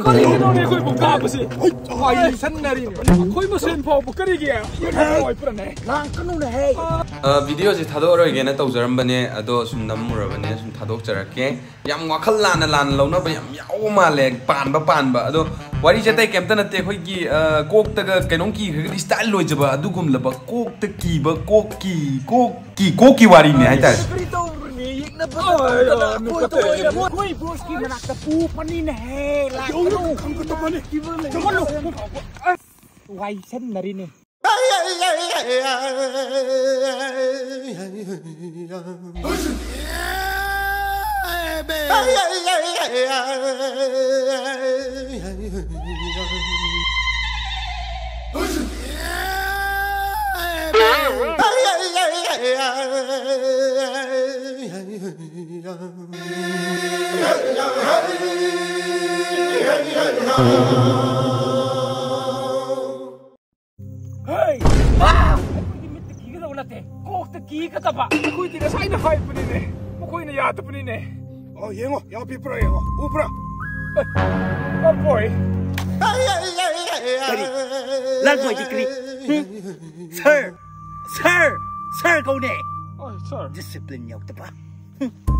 그리기도네 거의 못 가보시. 아이 산날이네. 거의 뭐 센포 못 그리기야. 이거 이쁘네. 난 끊으네 해. 비디오지 다도르게네 tꯧꯖꯔꯝꯕꯅꯦ ꯑꯗꯣ ꯁꯨꯝ ꯅꯝꯃꯨꯔꯕꯅꯦ ꯁꯨꯝ ꯊꯥꯗꯣꯛꯆꯔꯛꯀꯦ ꯌꯥꯝ ꯋꯥꯈꯜ ꯂꯥꯟꯅ ꯂꯧꯅꯕ ꯌꯥꯝ ꯌꯥꯎ ꯃꯥꯜꯂꯦ ꯄꯥꯟꯕ ꯑꯗꯣ ꯋꯥꯔꯤꯁꯦ ꯑꯇꯩ ꯀꯩꯝꯇ ꯅꯠꯇꯦ ꯑꯩꯈꯣꯏꯒꯤ ꯀꯣꯛꯇꯒ ꯀꯩꯅꯣꯝ ꯀꯤꯈ꯭ꯔꯒꯗꯤ ꯁ꯭ꯇꯥꯏꯜ ꯂꯣꯏꯖꯕ ꯑꯗꯨꯒꯨꯝꯂꯕ ꯀꯣꯛꯇ ꯀꯤꯕ ꯀꯣꯛꯀꯤ ꯋꯥꯔꯤꯅꯦ ꯍꯥꯏꯇꯥꯔꯦ कोई बोस की मना का पूपनी नहीं लाइक हमको तो बने चलो वाई सन नरी ने Hey! Wow! Kiki daw natin. Kok ta kiki ta ba? Koy ti na sai na hype ni ne. Mo koy na yata pa ni ne. Oh, yengo, ya pipra yengo. Upra. Oh boy. Lan boy dikri. Sir kau ne. Oh, sir. Discipline yaw ta ba?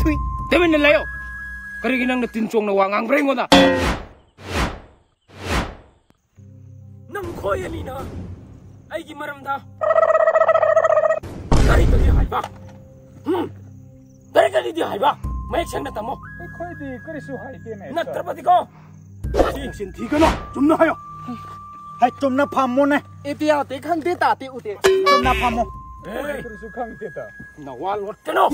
Tui. Temen na layo. Kari ginang na tinchong na wangang brengo na. Nang koy ali na. Ay gimaram da. Kari ka di hai ba? Kari ka di hai ba? May action na tamo. Ay koy di kari su hai ti ne. Natrapati ko. Sin thi ka na. Chum na hayo. Hai chum na pham mo ne. Itia te khang te ta te u te. Chum na pham mo. Hey, kari su khang te ta. Na wal wat ka no.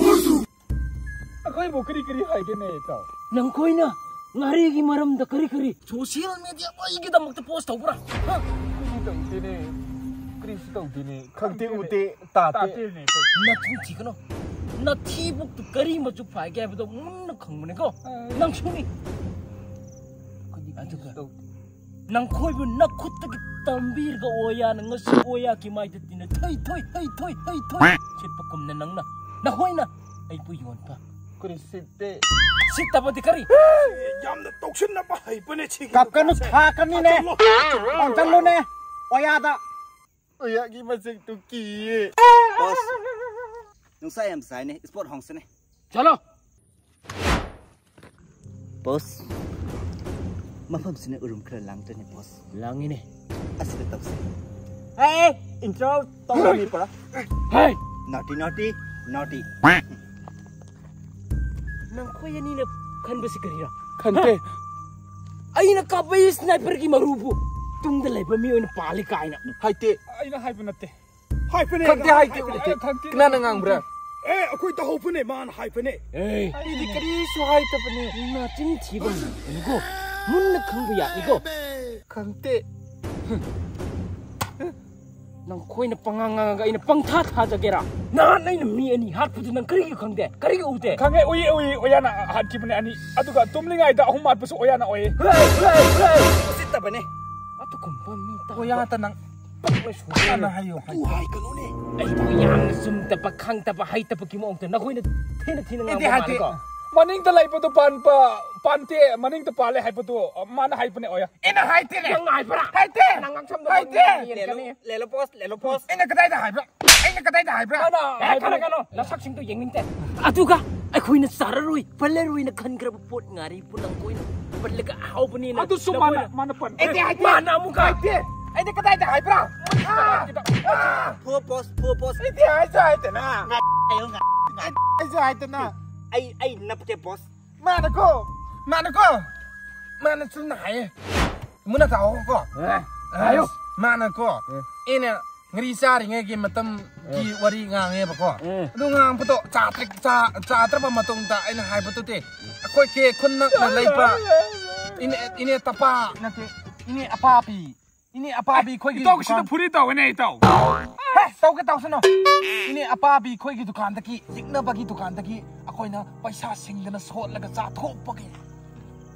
Akoy mo kari hai ke ne ta. Nang koy na. Ngari gi maram da kari. Social media ba igi da mak ta post tau pura. Ha. Kuri tau te ne. Kris tau te ne. Khang te u te ta te. Na thu thi ka no. Na thi buk tu kari ma chu phai ke ba do mun na khang ne ko. Nang suni. Nang khoi bu na khut ta ki tambir ga oya na ngasi oya ki mai ta tin thoi. Chit pa kum na nang na. Na hoi na. Ai pu yon pa. Krisite. Sita ba di kari? Yam na toksin na ba hai pa ne chi. Kap ka nu tha ka ni ne. Pang chan lo ne. Oya da. Oya gi ma sing tu ki. Boss. Nung sai am sai ne sport hong se ne. Chalo. Boss. Mafam sini urum kera lang tu ni boss. Lang ini. Asal tetap sih. Hey, intro tolong ni pula. Hey. Naughty. Nang khoi ni na khan ba si kari ra. Khan te. Ai na ka ba sniper ki marubu. Tung da lai ba mi oina pali kai na. Hai te. Ai na hai pa natte. Hai pa ne. Hai te. Kena na ngang bra. Eh, akoi ta ho pa ne man hai pa ne. Eh. Ini kari su hai ta pa ne. Na tin thi ba ni ko. Mun na khang ba ya ni ko. Khang te. Nang khoi na panganga ga ina pangtha ja gera. Na nai na mi ani hat pu nang kari ki khang de. Kari ki ute. Khange oya na hat ki bane ani aduga tumlingai da ahum mat pusu oya na oye. Hey. Sita ba ne? Atu kumpa mi ta. Oya ta nang. Ana hayo. Tu hai ka no ne. Ai tu yang sum ta pa khang ta pa hai ta pa ki mo ta na khoi na thina ngam ma ko. Maning ta lai patu pante maning ta pale hai patu mana hai pane oya. Ina hai te ne. Nang hai pra. Hai te. Nang ngam sam da. Hai te. Le lo post. Ina kadai da hai bra. Ana. Hai ka no. La sak sing tu yeng ning te. Atu ka. Ai khoi na sararui. Palerui na khan gra pot ngari punang koi na. Palle ka hau pani na. Adu sumana mana pan. Ete hai te. Mana mu ka. Hai te. Ai de kadai da hai pra. Poor post. Iti hai sai te na. Ayo nga. Ai sai te na. Ai napte boss. Mana ko. Mana sun hai. Muna tao ko. Ayo. Mana ko. Ina ngri sari nge gi matam ki wari ngang nge ba ko. Du ngang puto cha tra ba matung ta ina hai puto te. Akoi ke khun na lai pa. Ine tapa na te. Ini apa bi khoi gi. Tok shi to phuri taw ne taw. Taw ka taw sano. Ini apa bi khoi gi dukan ta ki yikna ba gi dukan ta ki akoi na paisa singdana sot laga cha thok pa ki.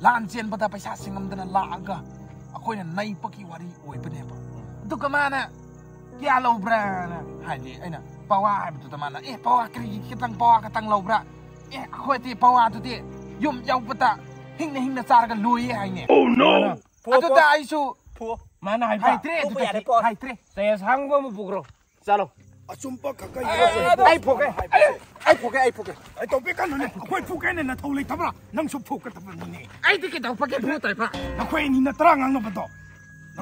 Lan chen ba da paisa singam dana la aga. Akoi na nai pa ki wari oi pa ne ba. Du ka mana kya lo bra na. Hai di ai na. Pawa hai bu ta mana. Pawa kri ki tang pawa ka tang lo bra. Akoi ti pawa tu ti yum yau pa ta. hinna charga lui hai ne oh no atu da ai su mana hai tre hai tre saya sang ba mu pukro chalo asumpa kakai ai phoke ai to pe kan ne khoi phoke ne na thole tabra nang su phoke tabra ni ai ti ke dau pa ke phu tai pa khoi ni na tra ngang no ba to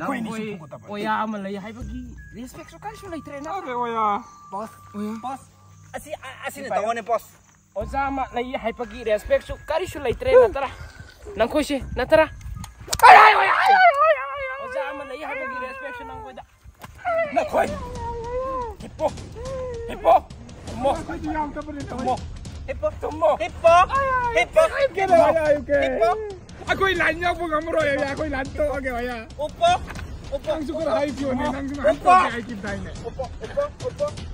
khoi ni su phoke tabra oya ama lai hai bagi respect su kai su lai tre na are oya boss asi ne tawone boss oza ama lai hai bagi respect su kai su lai tre na tara nang khoi se na tara ai oya oza ama lai hai bagi respect su nang khoi da na khoi hippo mo ke ba ya ke akoi lan nya bu ngamro ya akoi lan to age ya oppo nang su ko hai pio ne nang su hai kim dai ne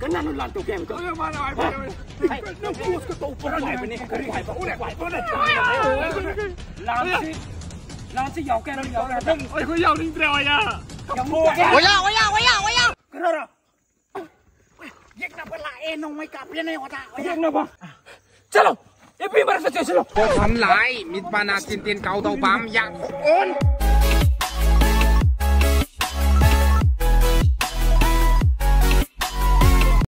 kana nu lan to kem to oya mana ai nang pus ko to oppo na ba ne kari hai ba ule lan si yau ke oi ko yau ning tre ya oya kara Yek na pala nong may kapya na yung wata. Yek na ba? Chalo! Ipi para sa chalo! Ko tham lai mit bana tin tin kau tau bam yang on